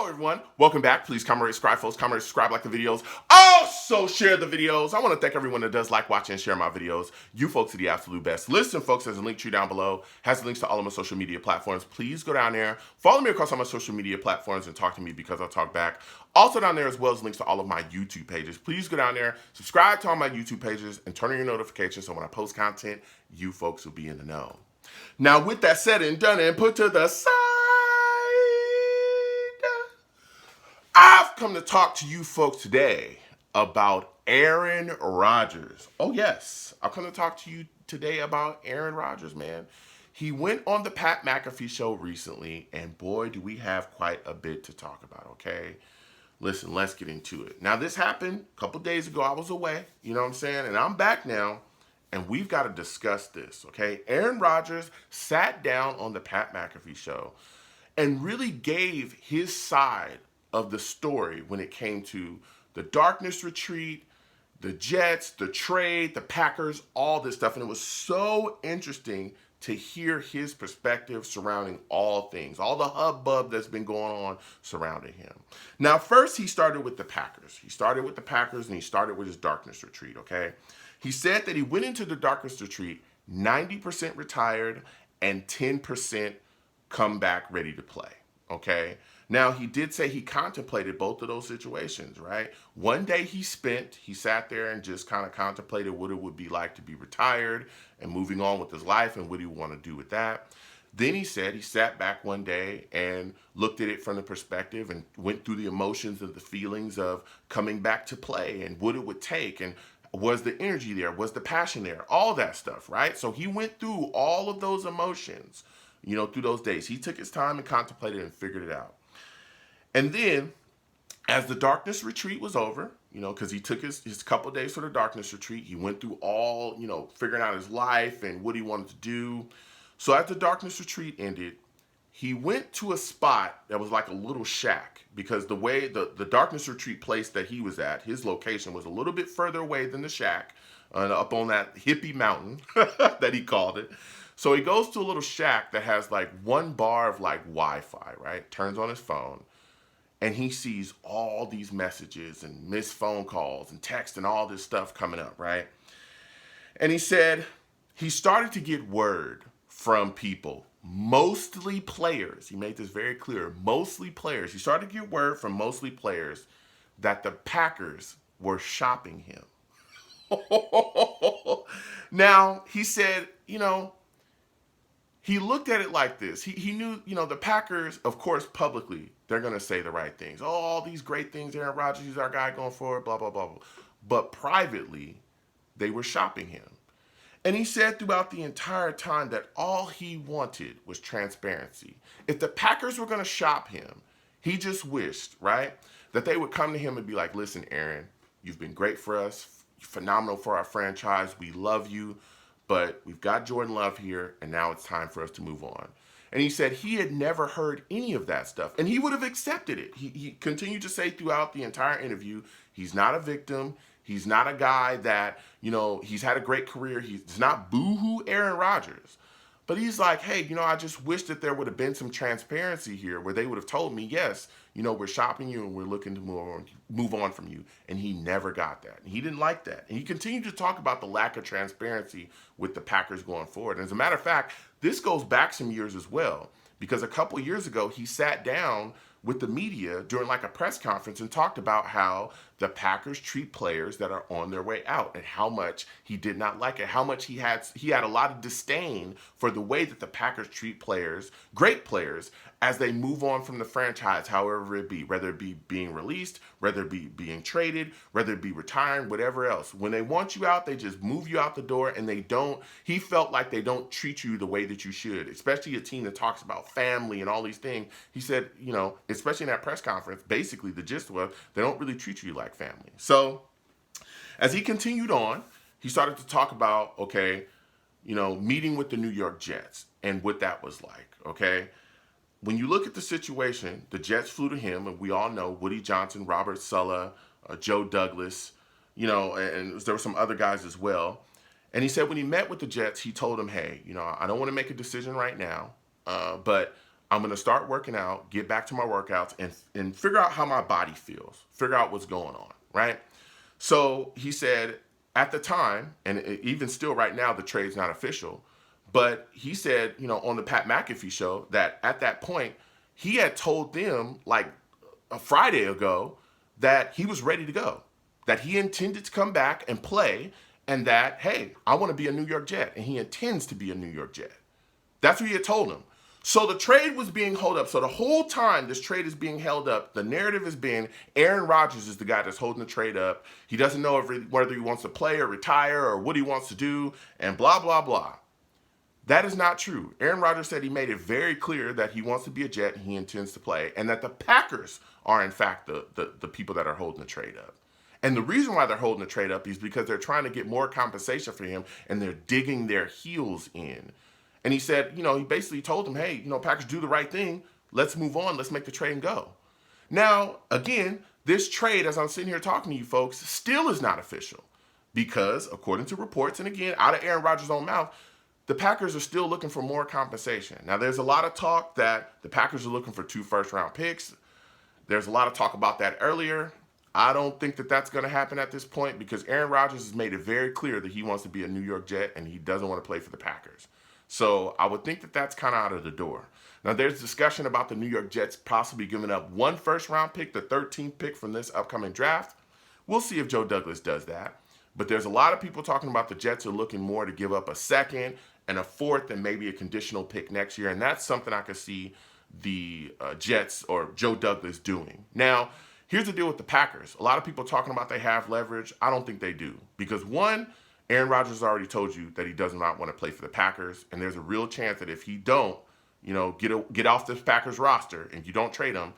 Hello, everyone. Welcome back. Please comment, rate, subscribe, folks. Comment, rate, subscribe, like the videos. Also, share the videos. I want to thank everyone that does like, watch, and share my videos. You folks are the absolute best. Listen, folks, there's a link tree down below. Has links to all of my social media platforms. Please go down there. Follow me across all my social media platforms and talk to me because I'll talk back. Also down there as well as links to all of my YouTube pages. Please go down there, subscribe to all my YouTube pages, and turn on your notifications so when I post content, you folks will be in the know. Now, with that said and done and put to the side, I've come to talk to you folks today about Aaron Rodgers. Oh, yes. I've come to talk to you today about Aaron Rodgers, man. He went on the Pat McAfee show recently, and boy, do we have quite a bit to talk about, okay? Listen, let's get into it. Now, this happened a couple days ago. I was away, you know what I'm saying? And I'm back now, and we've got to discuss this, okay? Aaron Rodgers sat down on the Pat McAfee show and really gave his side of the story when it came to the darkness retreat, the Jets, the trade, the Packers, all this stuff. And it was so interesting to hear his perspective surrounding all things, all the hubbub that's been going on surrounding him. Now, first, he started with the Packers. He started with the Packers, and he started with his darkness retreat, okay? He said that he went into the darkness retreat 90% retired and 10% come back ready to play, okay? Now, he did say he contemplated both of those situations, right? One day he sat there and just kind of contemplated what it would be like to be retired and moving on with his life and what he would want to do with that. Then he said he sat back one day and looked at it from the perspective and went through the emotions and the feelings of coming back to play and what it would take and was the energy there, was the passion there, all that stuff, right? So he went through all of those emotions, through those days. He took his time and contemplated and figured it out. And then, as the darkness retreat was over, because he took his couple days for the darkness retreat, he went through all, figuring out his life and what he wanted to do. So as the darkness retreat ended, he went to a spot that was like a little shack because the way the darkness retreat place that he was at, his location was a little bit further away than the shack, up on that hippie mountain that he called it. So he goes to a little shack that has like one bar of like Wi-Fi, right? Turns on his phone. And he sees all these messages and missed phone calls and text and all this stuff coming up, right? And he said he started to get word from people, mostly players. He made this very clear, mostly players. He started to get word from mostly players that the Packers were shopping him. Now, he said, he looked at it like this. He knew, the Packers, of course, publicly, they're going to say the right things. Oh, all these great things, Aaron Rodgers, he's our guy going forward, blah, blah, blah, blah. But privately, they were shopping him. And he said throughout the entire time that all he wanted was transparency. If the Packers were going to shop him, he just wished, right, that they would come to him and be like, listen, Aaron, you've been great for us, phenomenal for our franchise, we love you. But we've got Jordan Love here, and now it's time for us to move on. And he said he had never heard any of that stuff, and he would have accepted it. He continued to say throughout the entire interview, he's not a victim. He's not a guy that, he's had a great career. He's not boo-hoo Aaron Rodgers. But he's like, hey, I just wish that there would have been some transparency here where they would have told me, yes, we're shopping you and we're looking to move on from you. And he never got that. And he didn't like that. And he continued to talk about the lack of transparency with the Packers going forward. And as a matter of fact, this goes back some years as well, because a couple years ago, he sat down with the media during like a press conference and talked about how the Packers treat players that are on their way out and how much he did not like it, how much he had a lot of disdain for the way that the Packers treat players, great players, as they move on from the franchise, however it be, whether it be being released, whether it be being traded, whether it be retiring, whatever else. When they want you out, they just move you out the door, and he felt like they don't treat you the way that you should, especially a team that talks about family and all these things. He said, especially in that press conference, basically the gist was they don't really treat you like family. So as he continued on, he started to talk about, meeting with the New York Jets and what that was like, okay? When you look at the situation, the Jets flew to him, and we all know Woody Johnson, Robert Saleh, Joe Douglas, and there were some other guys as well. And he said when he met with the Jets, he told them, hey, I don't want to make a decision right now, but I'm going to start working out, get back to my workouts, and figure out how my body feels, figure out what's going on, right? So he said at the time, and even still right now, the trade's not official, but he said, on the Pat McAfee show that at that point, he had told them like a Friday ago that he was ready to go, that he intended to come back and play, and that, hey, I want to be a New York Jet, and he intends to be a New York Jet. That's what he had told him. So the trade was being held up. So the whole time this trade is being held up, the narrative has been Aaron Rodgers is the guy that's holding the trade up. He doesn't know whether he wants to play or retire or what he wants to do, and blah, blah, blah. That is not true. Aaron Rodgers said he made it very clear that he wants to be a Jet and he intends to play, and that the Packers are, in fact, the people that are holding the trade up. And the reason why they're holding the trade up is because they're trying to get more compensation for him, and they're digging their heels in. And he said, he basically told them, hey, Packers, do the right thing. Let's move on. Let's make the trade and go. Now, again, this trade, as I'm sitting here talking to you folks, still is not official because, according to reports, and again, out of Aaron Rodgers' own mouth, the Packers are still looking for more compensation. Now, there's a lot of talk that the Packers are looking for 2 first-round picks. There's a lot of talk about that earlier. I don't think that that's going to happen at this point because Aaron Rodgers has made it very clear that he wants to be a New York Jet and he doesn't want to play for the Packers. So I would think that that's kind of out of the door. Now, there's discussion about the New York Jets possibly giving up 1 first-round pick, the 13th pick from this upcoming draft. We'll see if Joe Douglas does that. But there's a lot of people talking about the Jets are looking more to give up a 2nd and a 4th and maybe a conditional pick next year. And that's something I could see the Jets or Joe Douglas doing. Now, here's the deal with the Packers. A lot of people talking about they have leverage. I don't think they do. Because one, Aaron Rodgers has already told you that he does not want to play for the Packers, and there's a real chance that if he don't, get off this Packers roster and you don't trade him,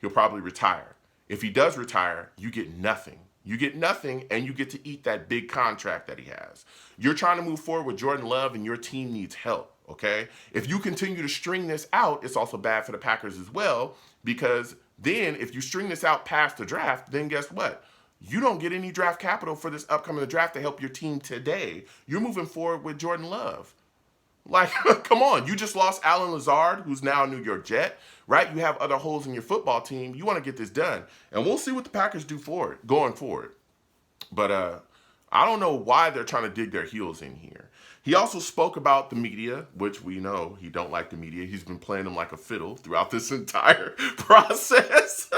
he'll probably retire. If he does retire, you get nothing. You get nothing, and you get to eat that big contract that he has. You're trying to move forward with Jordan Love, and your team needs help, okay? If you continue to string this out, it's also bad for the Packers as well, because then if you string this out past the draft, then guess what? You don't get any draft capital for this upcoming draft to help your team today. You're moving forward with Jordan Love. Like, come on. You just lost Alan Lazard, who's now a New York Jet, right? You have other holes in your football team. You want to get this done. And we'll see what the Packers do going forward. But I don't know why they're trying to dig their heels in here. He also spoke about the media, which we know he don't like the media. He's been playing them like a fiddle throughout this entire process.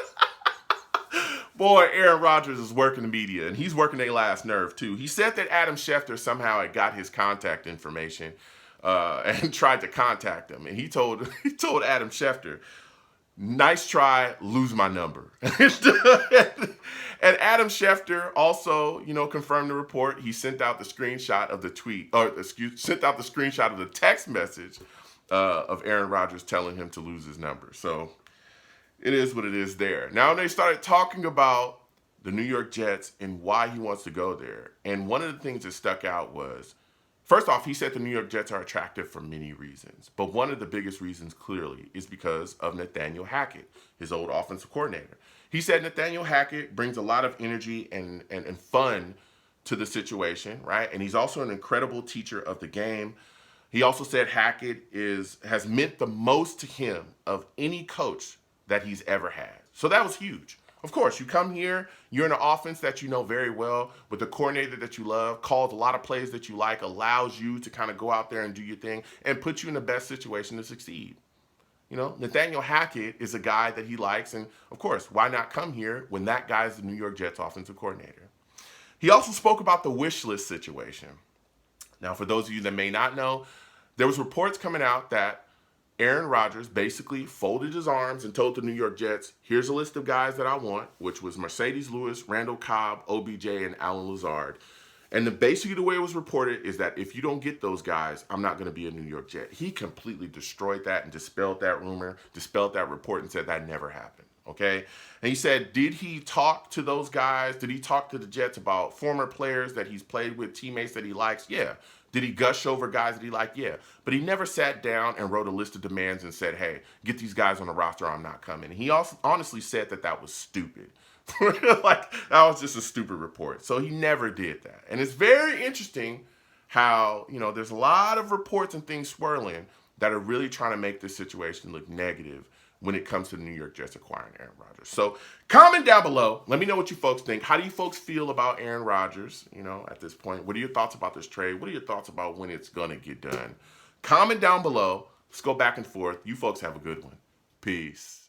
Boy, Aaron Rodgers is working the media, and he's working their last nerve, too. He said that Adam Schefter somehow had got his contact information and tried to contact him. And he told Adam Schefter, nice try, lose my number. And Adam Schefter also, confirmed the report. He sent out the screenshot of the sent out the screenshot of the text message of Aaron Rodgers telling him to lose his number. So it is what it is there. Now they started talking about the New York Jets and why he wants to go there. And one of the things that stuck out was, first off, he said the New York Jets are attractive for many reasons. But one of the biggest reasons, clearly, is because of Nathaniel Hackett, his old offensive coordinator. He said Nathaniel Hackett brings a lot of energy and fun to the situation, right? And he's also an incredible teacher of the game. He also said Hackett has meant the most to him of any coach that he's ever had. So that was huge. Of course, you come here, you're in an offense that you know very well, with a coordinator that you love, calls a lot of plays that you like, allows you to kind of go out there and do your thing, and puts you in the best situation to succeed. Nathaniel Hackett is a guy that he likes, and of course, why not come here when that guy is the New York Jets offensive coordinator? He also spoke about the wish list situation. Now, for those of you that may not know, there was reports coming out that Aaron Rodgers basically folded his arms and told the New York Jets, here's a list of guys that I want, which was Mercedes Lewis, Randall Cobb, OBJ, and Alan Lazard. And basically the way it was reported is that if you don't get those guys, I'm not going to be a New York Jet. He completely destroyed that and dispelled that rumor, dispelled that report, and said that never happened. Okay? And he said, did he talk to those guys? Did he talk to the Jets about former players that he's played with, teammates that he likes? Yeah. Did he gush over guys that he liked? Yeah. But he never sat down and wrote a list of demands and said, hey, get these guys on the roster or I'm not coming. And he also honestly said that was stupid. Like, that was just a stupid report. So he never did that. And it's very interesting how, there's a lot of reports and things swirling, that are really trying to make this situation look negative when it comes to the New York Jets acquiring Aaron Rodgers. So comment down below. Let me know what you folks think. How do you folks feel about Aaron Rodgers, at this point? What are your thoughts about this trade? What are your thoughts about when it's going to get done? Comment down below. Let's go back and forth. You folks have a good one. Peace.